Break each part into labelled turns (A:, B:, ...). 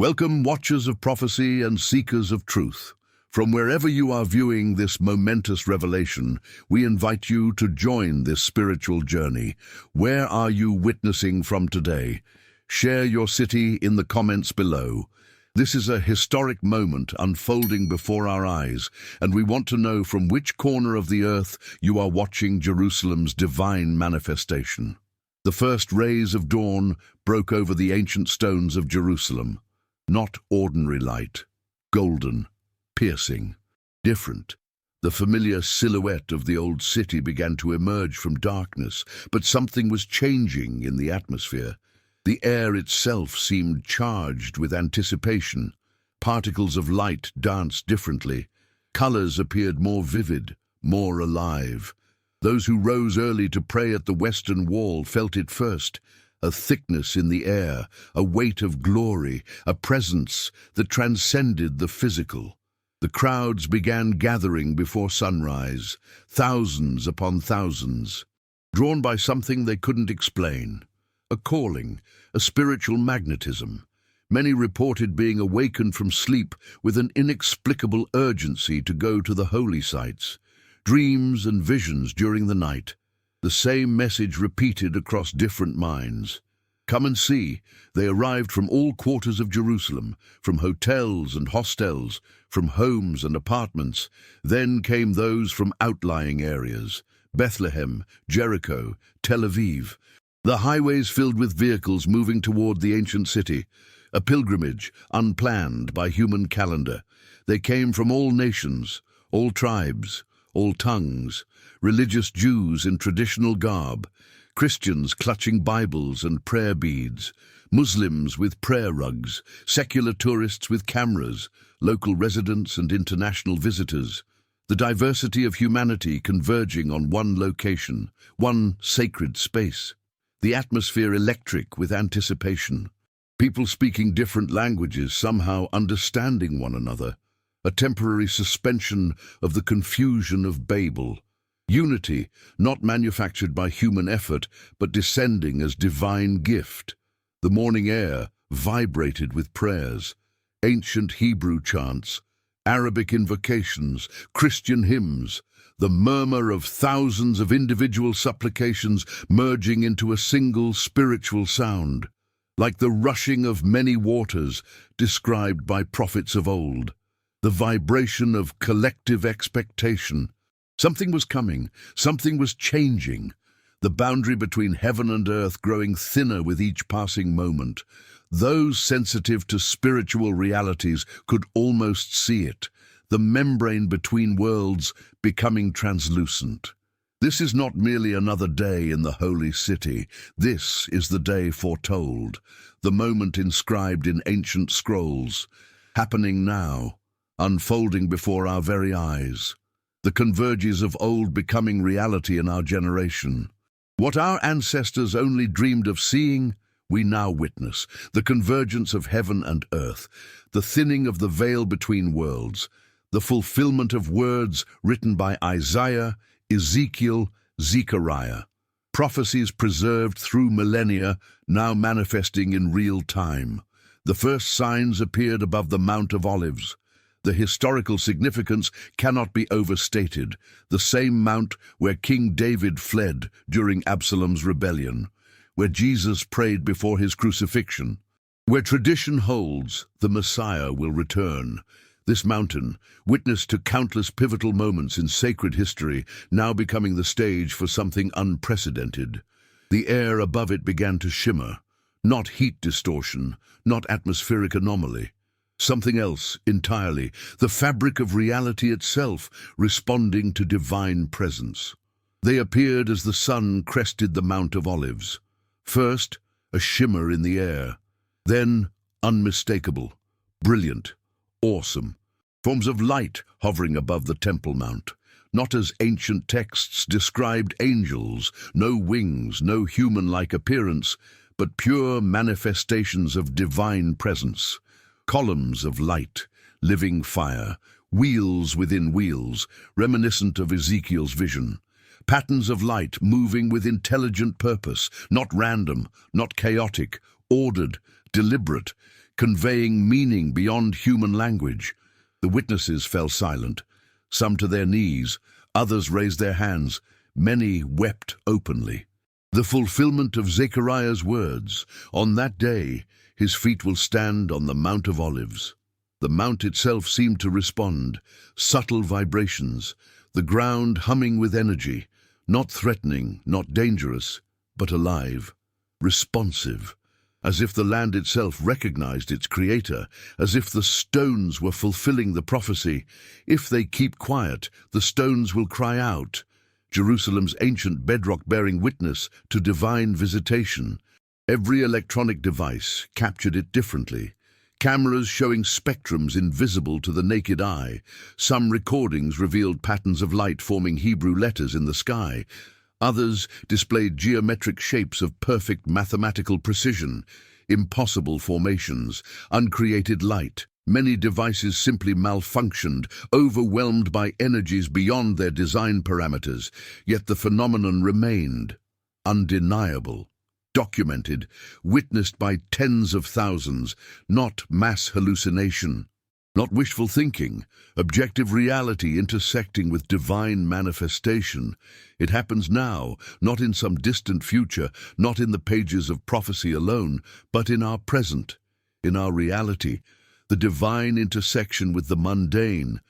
A: Welcome, watchers of prophecy and seekers of truth. From wherever you are viewing this momentous revelation, we invite you to join this spiritual journey. Where are you witnessing from today? Share your city in the comments below. This is a historic moment unfolding before our eyes, and we want to know from which corner of the earth you are watching Jerusalem's divine manifestation. The first rays of dawn broke over the ancient stones of Jerusalem. Not ordinary light, golden, piercing, different. The familiar silhouette of the old city began to emerge from darkness, but something was changing in the atmosphere. The air itself seemed charged with anticipation. Particles of light danced differently. Colors appeared more vivid, more alive. Those who rose early to pray at the western wall felt it first. A thickness in the air, a weight of glory, a presence that transcended the physical. The crowds began gathering before sunrise, thousands upon thousands, drawn by something they couldn't explain. A calling, a spiritual magnetism. Many reported being awakened from sleep with an inexplicable urgency to go to the holy sites. Dreams and visions during the night. The same message repeated across different minds. Come and see. They arrived from all quarters of Jerusalem, from hotels and hostels, from homes and apartments. Then came those from outlying areas, Bethlehem, Jericho, Tel Aviv. The highways filled with vehicles moving toward the ancient city, a pilgrimage unplanned by human calendar. They came from all nations, all tribes, all tongues, religious Jews in traditional garb, Christians clutching Bibles and prayer beads, Muslims with prayer rugs, secular tourists with cameras, local residents and international visitors. The diversity of humanity converging on one location, one sacred space. The atmosphere electric with anticipation. People speaking different languages, somehow understanding one another. A temporary suspension of the confusion of Babel. Unity, not manufactured by human effort, but descending as divine gift. The morning air vibrated with prayers, ancient Hebrew chants, Arabic invocations, Christian hymns, the murmur of thousands of individual supplications merging into a single spiritual sound, like the rushing of many waters described by prophets of old. The vibration of collective expectation. Something was coming, something was changing, the boundary between heaven and earth growing thinner with each passing moment. Those sensitive to spiritual realities could almost see it, the membrane between worlds becoming translucent. This is not merely another day in the holy city. This is the day foretold, the moment inscribed in ancient scrolls, happening now. Unfolding before our very eyes. The converges of old becoming reality in our generation. What our ancestors only dreamed of seeing, we now witness. The convergence of heaven and earth, the thinning of the veil between worlds, the fulfillment of words written by Isaiah, Ezekiel, Zechariah. Prophecies preserved through millennia, now manifesting in real time. The first signs appeared above the Mount of Olives. The historical significance cannot be overstated, the same mount where King David fled during Absalom's rebellion, where Jesus prayed before his crucifixion, where tradition holds the Messiah will return. This mountain, witness to countless pivotal moments in sacred history, now becoming the stage for something unprecedented. The air above it began to shimmer, not heat distortion, not atmospheric anomaly. Something else entirely, the fabric of reality itself responding to divine presence. They appeared as the sun crested the Mount of Olives. First, a shimmer in the air, then unmistakable, brilliant, awesome. Forms of light hovering above the Temple Mount, not as ancient texts described angels, no wings, no human-like appearance, but pure manifestations of divine presence. Columns of light, living fire, wheels within wheels, reminiscent of Ezekiel's vision. Patterns of light moving with intelligent purpose, not random, not chaotic, ordered, deliberate, conveying meaning beyond human language. The witnesses fell silent, some to their knees, others raised their hands, many wept openly. The fulfillment of Zechariah's words, "On that day his feet will stand on the Mount of Olives." The mount itself seemed to respond, subtle vibrations, the ground humming with energy, not threatening, not dangerous, but alive, responsive, as if the land itself recognized its creator, as if the stones were fulfilling the prophecy. If they keep quiet, the stones will cry out. Jerusalem's ancient bedrock bearing witness to divine visitation. Every electronic device captured it differently. Cameras showing spectrums invisible to the naked eye. Some recordings revealed patterns of light forming Hebrew letters in the sky. Others displayed geometric shapes of perfect mathematical precision, impossible formations, uncreated light. Many devices simply malfunctioned, overwhelmed by energies beyond their design parameters, yet the phenomenon remained undeniable. Documented, witnessed by tens of thousands, not mass hallucination, not wishful thinking, objective reality intersecting with divine manifestation. It happens now, not in some distant future, not in the pages of prophecy alone, but in our present, in our reality, the divine intersection with the mundane,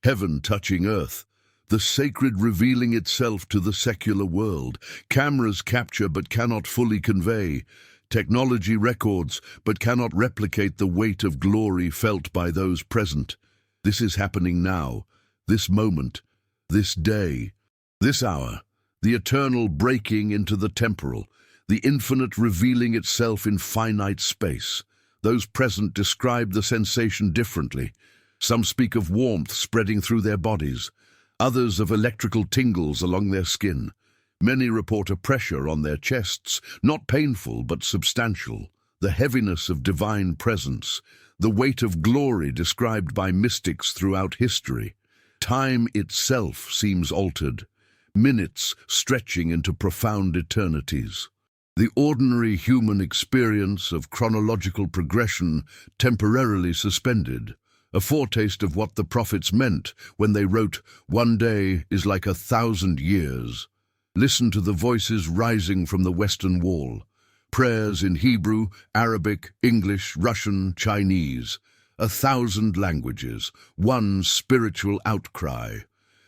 A: heaven touching earth, the sacred revealing itself to the secular world. Cameras capture but cannot fully convey. Technology records but cannot replicate the weight of glory felt by those present. This is happening now, this moment, this day, this hour, the eternal breaking into the temporal, the infinite revealing itself in finite space. Those present describe the sensation differently. Some speak of warmth spreading through their bodies, others of electrical tingles along their skin. Many report a pressure on their chests, not painful but substantial, the heaviness of divine presence, the weight of glory described by mystics throughout history. Time itself seems altered, minutes stretching into profound eternities. The ordinary human experience of chronological progression temporarily suspended, a foretaste of what the prophets meant when they wrote, "One day is like 1,000 years." Listen to the voices rising from the Western Wall. Prayers in Hebrew, Arabic, English, Russian, Chinese. 1,000 languages, one spiritual outcry.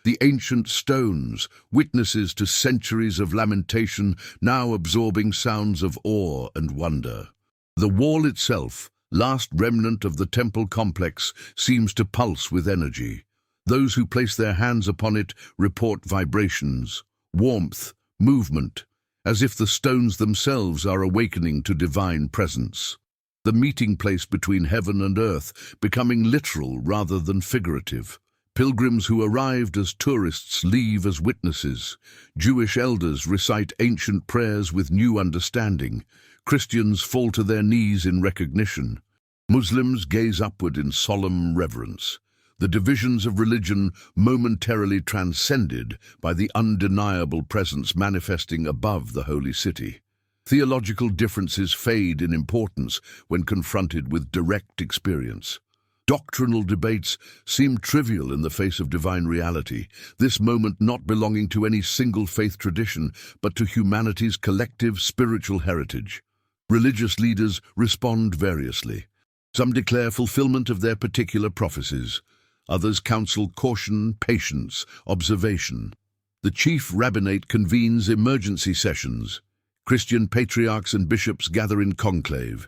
A: The ancient stones, witnesses to centuries of lamentation, now absorbing sounds of awe and wonder. The wall itself, last remnant of the temple complex, seems to pulse with energy. Those who place their hands upon it report vibrations, warmth, movement, as if the stones themselves are awakening to divine presence. The meeting place between heaven and earth, becoming literal rather than figurative. Pilgrims who arrived as tourists leave as witnesses. Jewish elders recite ancient prayers with new understanding. Christians fall to their knees in recognition. Muslims gaze upward in solemn reverence. The divisions of religion momentarily transcended by the undeniable presence manifesting above the holy city. Theological differences fade in importance when confronted with direct experience. Doctrinal debates seem trivial in the face of divine reality, this moment not belonging to any single faith tradition, but to humanity's collective spiritual heritage. Religious leaders respond variously. Some declare fulfillment of their particular prophecies. Others counsel caution, patience, observation. The chief rabbinate convenes emergency sessions. Christian patriarchs and bishops gather in conclave.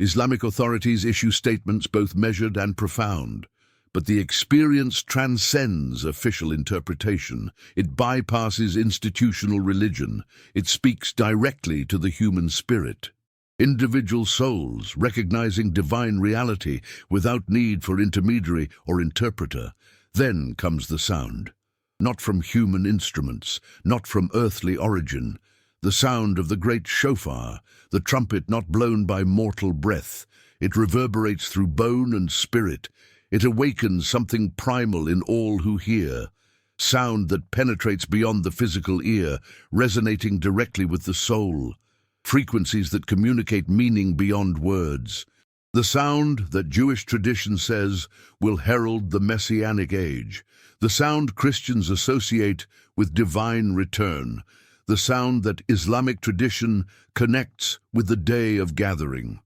A: Islamic authorities issue statements both measured and profound. But the experience transcends official interpretation. It bypasses institutional religion. It speaks directly to the human spirit. Individual souls recognizing divine reality without need for intermediary or interpreter. Then comes the sound. Not from human instruments, not from earthly origin. The sound of the great shofar, the trumpet not blown by mortal breath. It reverberates through bone and spirit. It awakens something primal in all who hear. Sound that penetrates beyond the physical ear, resonating directly with the soul. Frequencies that communicate meaning beyond words. The sound that Jewish tradition says will herald the Messianic age. The sound Christians associate with divine return. The sound that Islamic tradition connects with the day of gathering.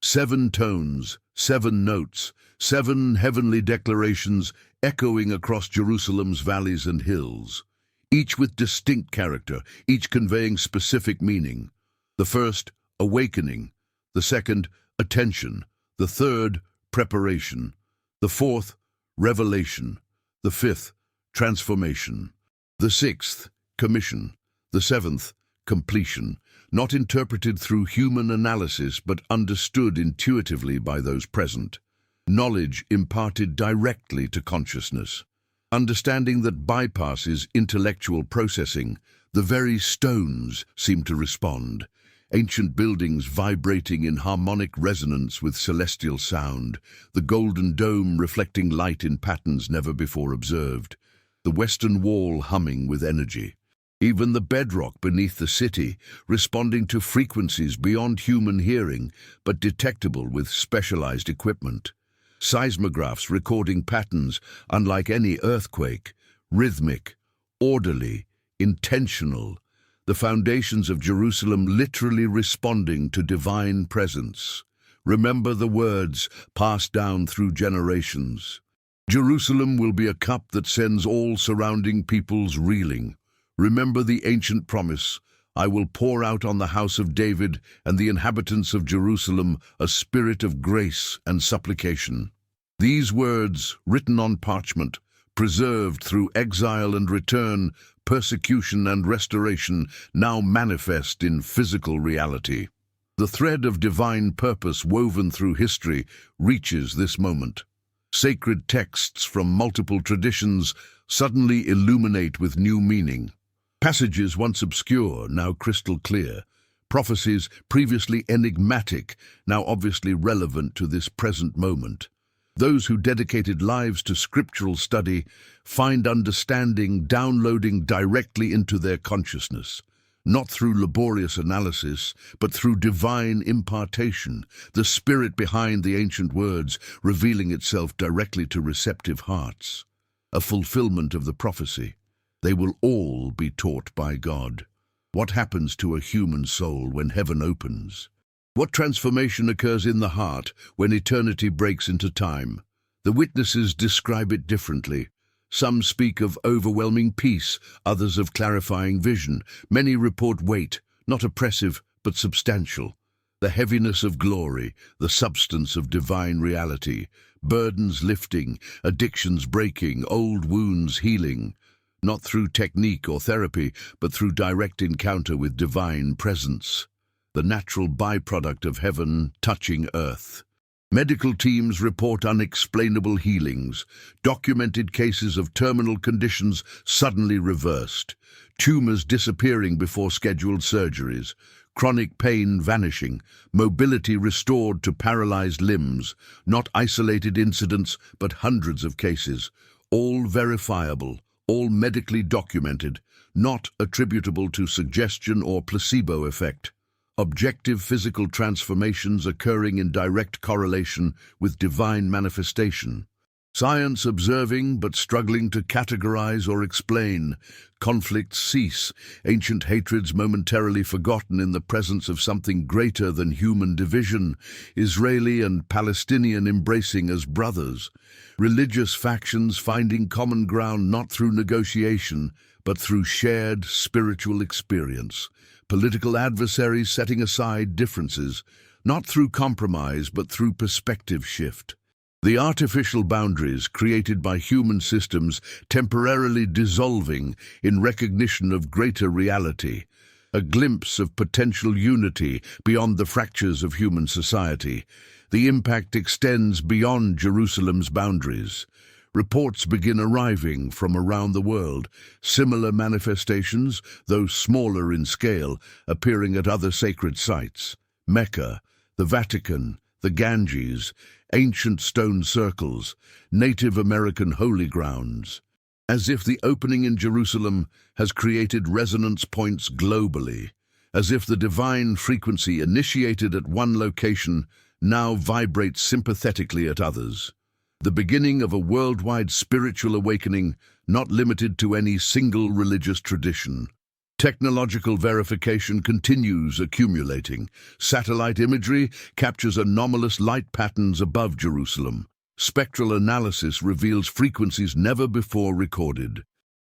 A: 7 tones, 7 notes, 7 heavenly declarations echoing across Jerusalem's valleys and hills, each with distinct character, each conveying specific meaning. The first, awakening. The second, attention. The third, preparation. The fourth, revelation. The fifth, transformation. The sixth, commission. The seventh, completion, not interpreted through human analysis but understood intuitively by those present. Knowledge imparted directly to consciousness. Understanding that bypasses intellectual processing, the very stones seem to respond. Ancient buildings vibrating in harmonic resonance with celestial sound, the golden dome reflecting light in patterns never before observed, the western wall humming with energy. Even the bedrock beneath the city responding to frequencies beyond human hearing, but detectable with specialized equipment. Seismographs recording patterns unlike any earthquake, rhythmic, orderly, intentional. The foundations of Jerusalem literally responding to divine presence. Remember the words passed down through generations. Jerusalem will be a cup that sends all surrounding peoples reeling. Remember the ancient promise, I will pour out on the house of David and the inhabitants of Jerusalem a spirit of grace and supplication. These words, written on parchment, preserved through exile and return, persecution and restoration, now manifest in physical reality. The thread of divine purpose woven through history reaches this moment. Sacred texts from multiple traditions suddenly illuminate with new meaning. Passages once obscure, now crystal clear. Prophecies previously enigmatic, now obviously relevant to this present moment. Those who dedicated lives to scriptural study find understanding downloading directly into their consciousness, not through laborious analysis, but through divine impartation, the spirit behind the ancient words revealing itself directly to receptive hearts. A fulfillment of the prophecy. They will all be taught by God. What happens to a human soul when heaven opens? What transformation occurs in the heart when eternity breaks into time? The witnesses describe it differently. Some speak of overwhelming peace, others of clarifying vision. Many report weight, not oppressive, but substantial. The heaviness of glory, the substance of divine reality. Burdens lifting, addictions breaking, old wounds healing. Not through technique or therapy, but through direct encounter with divine presence. The natural byproduct of heaven touching earth. Medical teams report unexplainable healings, documented cases of terminal conditions suddenly reversed, tumors disappearing before scheduled surgeries, chronic pain vanishing, mobility restored to paralyzed limbs, not isolated incidents but hundreds of cases, all verifiable, all medically documented, not attributable to suggestion or placebo effect. Objective physical transformations occurring in direct correlation with divine manifestation. Science observing but struggling to categorize or explain. Conflicts cease, ancient hatreds momentarily forgotten in the presence of something greater than human division. Israeli and Palestinian embracing as brothers. Religious factions finding common ground not through negotiation, but through shared spiritual experience. Political adversaries setting aside differences, not through compromise but through perspective shift. The artificial boundaries created by human systems temporarily dissolving in recognition of greater reality, a glimpse of potential unity beyond the fractures of human society. The impact extends beyond Jerusalem's boundaries. Reports begin arriving from around the world, similar manifestations, though smaller in scale, appearing at other sacred sites. Mecca, the Vatican, the Ganges, ancient stone circles, Native American holy grounds. As if the opening in Jerusalem has created resonance points globally, as if the divine frequency initiated at one location now vibrates sympathetically at others. The beginning of a worldwide spiritual awakening not limited to any single religious tradition. Technological verification continues accumulating. Satellite imagery captures anomalous light patterns above Jerusalem. Spectral analysis reveals frequencies never before recorded.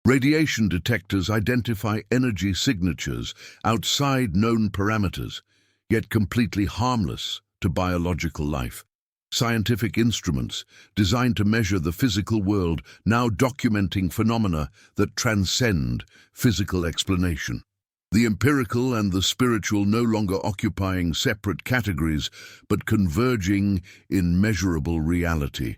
A: Radiation detectors identify energy signatures outside known parameters, yet completely harmless to biological life. Scientific instruments designed to measure the physical world now documenting phenomena that transcend physical explanation. The empirical and the spiritual no longer occupying separate categories, but converging in measurable reality.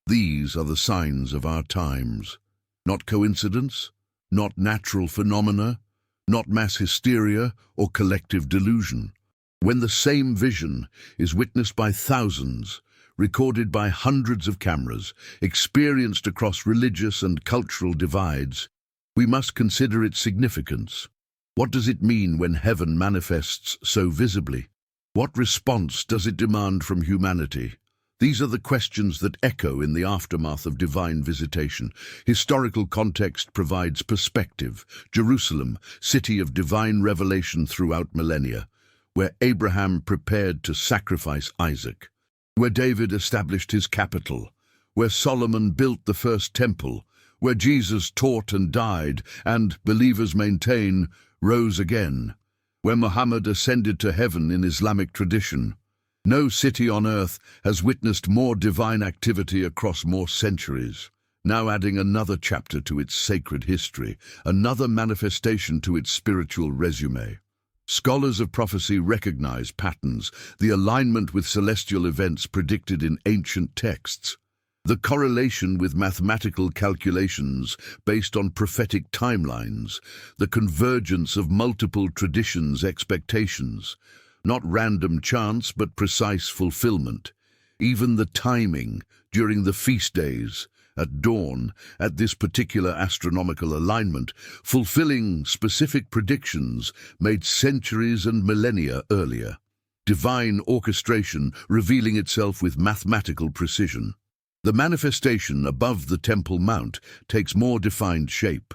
A: These are the signs of our times. Not coincidence, not natural phenomena, not mass hysteria or collective delusion. When the same vision is witnessed by thousands, recorded by hundreds of cameras, experienced across religious and cultural divides, we must consider its significance. What does it mean when heaven manifests so visibly? What response does it demand from humanity? These are the questions that echo in the aftermath of divine visitation. Historical context provides perspective. Jerusalem, city of divine revelation throughout millennia, where Abraham prepared to sacrifice Isaac, where David established his capital, where Solomon built the first temple, where Jesus taught and died, and, believers maintain, rose again, where Muhammad ascended to heaven in Islamic tradition. No city on earth has witnessed more divine activity across more centuries, now adding another chapter to its sacred history, another manifestation to its spiritual resume. Scholars of prophecy recognize patterns, the alignment with celestial events predicted in ancient texts, the correlation with mathematical calculations based on prophetic timelines, the convergence of multiple traditions' expectations, not random chance but precise fulfillment. Even the timing during the feast days, at dawn, at this particular astronomical alignment, fulfilling specific predictions made centuries and millennia earlier. Divine orchestration revealing itself with mathematical precision. The manifestation above the Temple Mount takes more defined shape.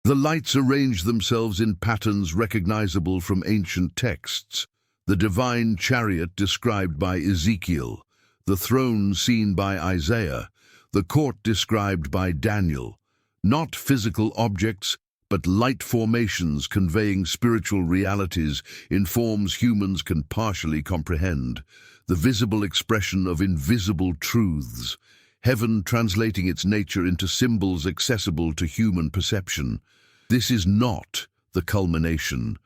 A: The lights arrange themselves in patterns recognizable from ancient texts. The divine chariot described by Ezekiel, the throne seen by Isaiah, the court described by Daniel. Not physical objects, but light formations conveying spiritual realities in forms humans can partially comprehend. The visible expression of invisible truths. Heaven translating its nature into symbols accessible to human perception. This is not the culmination.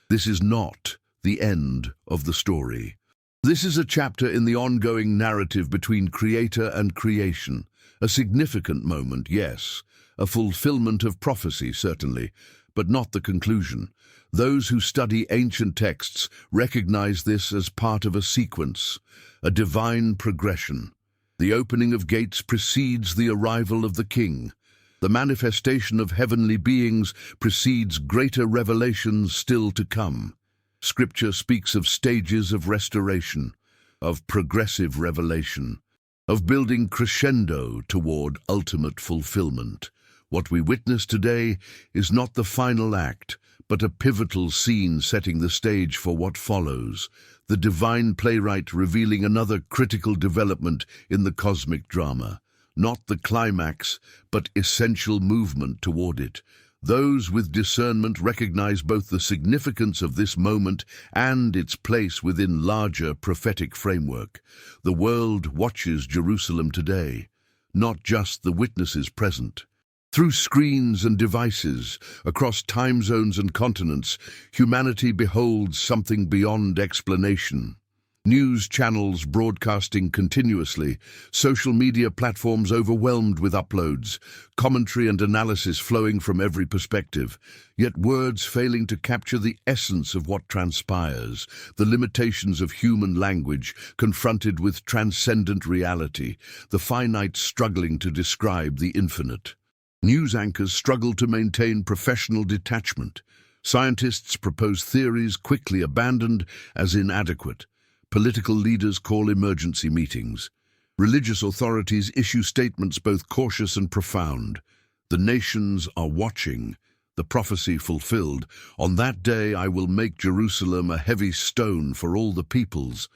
A: This is not the end of the story. This is a chapter in the ongoing narrative between Creator and creation. A significant moment, yes. A fulfillment of prophecy, certainly, but not the conclusion. Those who study ancient texts recognize this as part of a sequence, a divine progression. The opening of gates precedes the arrival of the King. The manifestation of heavenly beings precedes greater revelations still to come. Scripture speaks of stages of restoration, of progressive revelation, of building crescendo toward ultimate fulfillment. What we witness today is not the final act, but a pivotal scene setting the stage for what follows, the divine playwright revealing another critical development in the cosmic drama, not the climax, but essential movement toward it. Those with discernment recognize both the significance of this moment and its place within larger prophetic framework. The world watches Jerusalem today, not just the witnesses present. Through screens and devices, across time zones and continents, humanity beholds something beyond explanation. News channels broadcasting continuously, social media platforms overwhelmed with uploads, commentary and analysis flowing from every perspective, yet words failing to capture the essence of what transpires, the limitations of human language confronted with transcendent reality, the finite struggling to describe the infinite. News anchors struggle to maintain professional detachment. Scientists propose theories quickly abandoned as inadequate. Political leaders call emergency meetings. Religious authorities issue statements both cautious and profound. The nations are watching. The prophecy fulfilled. On that day I will make Jerusalem a heavy stone for all the peoples.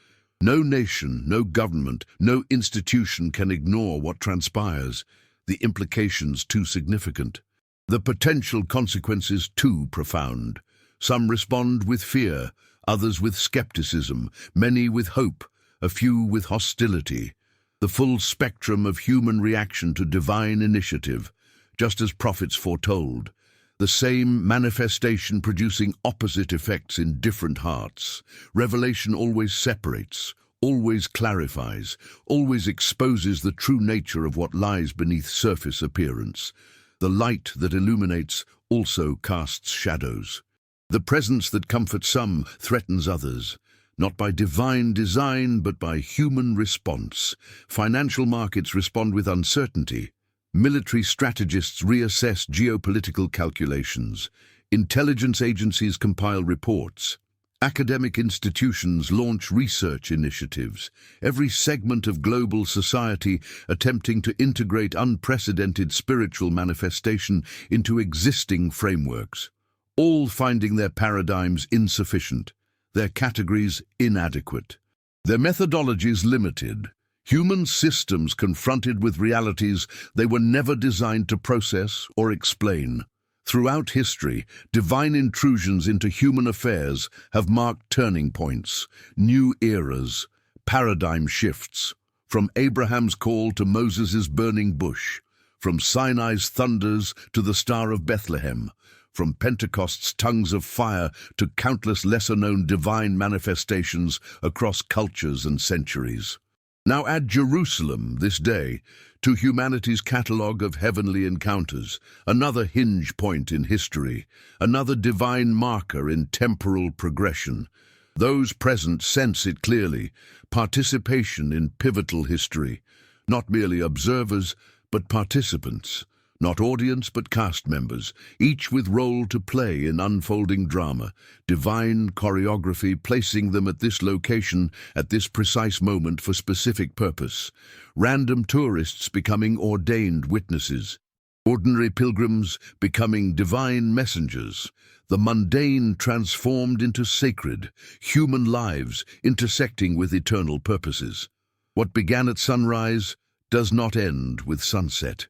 A: No nation, no government, no institution can ignore what transpires. The implications too significant. The potential consequences too profound. Some respond with fear, others with skepticism, many with hope, a few with hostility. The full spectrum of human reaction to divine initiative, just as prophets foretold. The same manifestation producing opposite effects in different hearts. Revelation always separates, always clarifies, always exposes the true nature of what lies beneath surface appearance. The light that illuminates also casts shadows. The presence that comforts some threatens others, not by divine design but by human response. Financial markets respond with uncertainty. Military strategists reassess geopolitical calculations. Intelligence agencies compile reports. Academic institutions launch research initiatives. Every segment of global society attempting to integrate unprecedented spiritual manifestation into existing frameworks. All finding their paradigms insufficient, their categories inadequate, their methodologies limited. Human systems confronted with realities they were never designed to process or explain. Throughout history, divine intrusions into human affairs have marked turning points, new eras, paradigm shifts. From Abraham's call to Moses' burning bush, from Sinai's thunders to the Star of Bethlehem, from Pentecost's tongues of fire to countless lesser-known divine manifestations across cultures and centuries. Now add Jerusalem this day to humanity's catalogue of heavenly encounters, another hinge point in history, another divine marker in temporal progression. Those present sense it clearly, participation in pivotal history, not merely observers, but participants, not audience but cast members, each with role to play in unfolding drama, divine choreography placing them at this location at this precise moment for specific purpose, random tourists becoming ordained witnesses, ordinary pilgrims becoming divine messengers, the mundane transformed into sacred, human lives intersecting with eternal purposes. What began at sunrise does not end with sunset.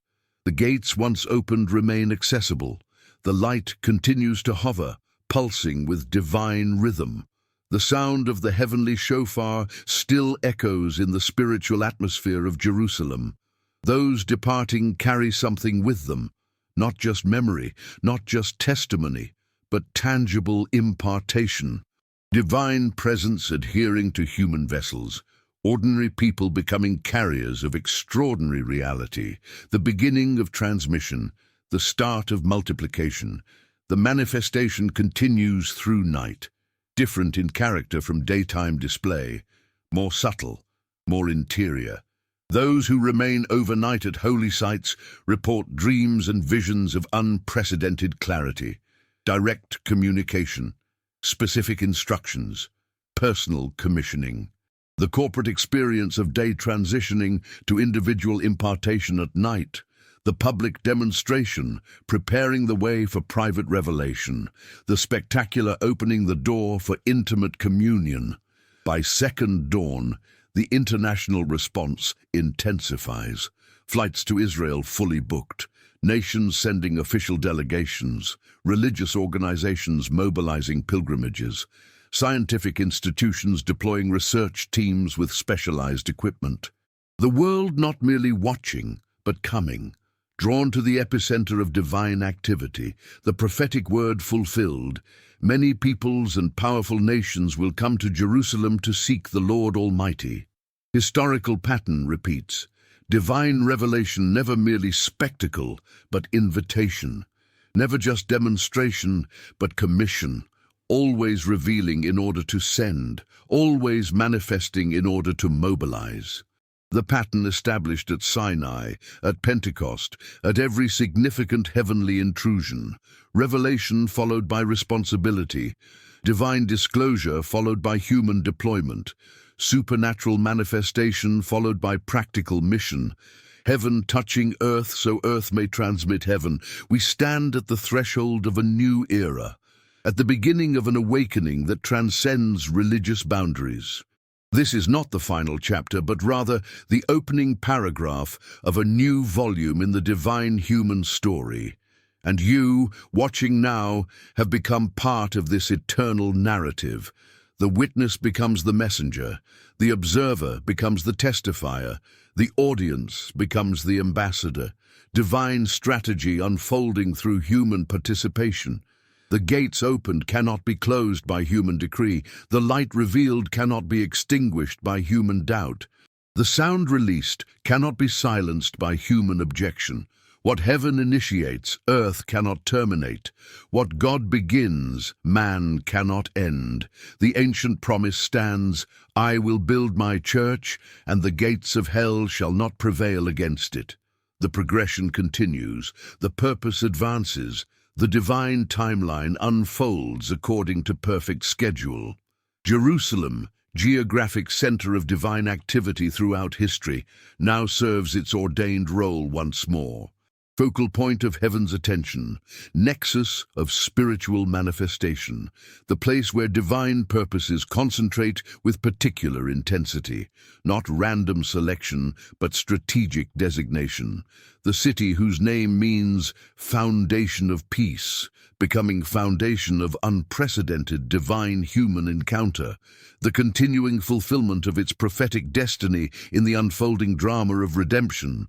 A: The gates once opened remain accessible. The light continues to hover, pulsing with divine rhythm. The sound of the heavenly shofar still echoes in the spiritual atmosphere of Jerusalem. Those departing carry something with them, not just memory, not just testimony, but tangible impartation. Divine presence adhering to human vessels. Ordinary people becoming carriers of extraordinary reality, the beginning of transmission, the start of multiplication. The manifestation continues through night, different in character from daytime display, more subtle, more interior. Those who remain overnight at holy sites report dreams and visions of unprecedented clarity, direct communication, specific instructions, personal commissioning. The corporate experience of day transitioning to individual impartation at night, the public demonstration preparing the way for private revelation, the spectacular opening the door for intimate communion. By second dawn, the international response intensifies. Flights to Israel fully booked, nations sending official delegations, religious organizations mobilizing pilgrimages, scientific institutions deploying research teams with specialized equipment. The world not merely watching, but coming, drawn to the epicenter of divine activity, the prophetic word fulfilled. Many peoples and powerful nations will come to Jerusalem to seek the Lord Almighty. Historical pattern repeats. Divine revelation never merely spectacle, but invitation. Never just demonstration, but commission. Always revealing in order to send, always manifesting in order to mobilize. The pattern established at Sinai, at Pentecost, at every significant heavenly intrusion. Revelation followed by responsibility. Divine disclosure followed by human deployment. supernatural manifestation followed by practical mission. Heaven touching earth so earth may transmit heaven. We stand at the threshold of a new era, at the beginning of an awakening that transcends religious boundaries. This is not the final chapter, but rather the opening paragraph of a new volume in the divine human story. And you, watching now, have become part of this eternal narrative. The witness becomes the messenger, the observer becomes the testifier, the audience becomes the ambassador, divine strategy unfolding through human participation. The gates opened cannot be closed by human decree. The light revealed cannot be extinguished by human doubt. The sound released cannot be silenced by human objection. What heaven initiates, earth cannot terminate. What God begins, man cannot end. The ancient promise stands, I will build my church, and the gates of hell shall not prevail against it. The progression continues, the purpose advances, the divine timeline unfolds according to perfect schedule. Jerusalem, geographic center of divine activity throughout history, now serves its ordained role once more. Focal point of heaven's attention, nexus of spiritual manifestation, the place where divine purposes concentrate with particular intensity, not random selection, but strategic designation. The city whose name means foundation of peace, becoming foundation of unprecedented divine human encounter, the continuing fulfillment of its prophetic destiny in the unfolding drama of redemption.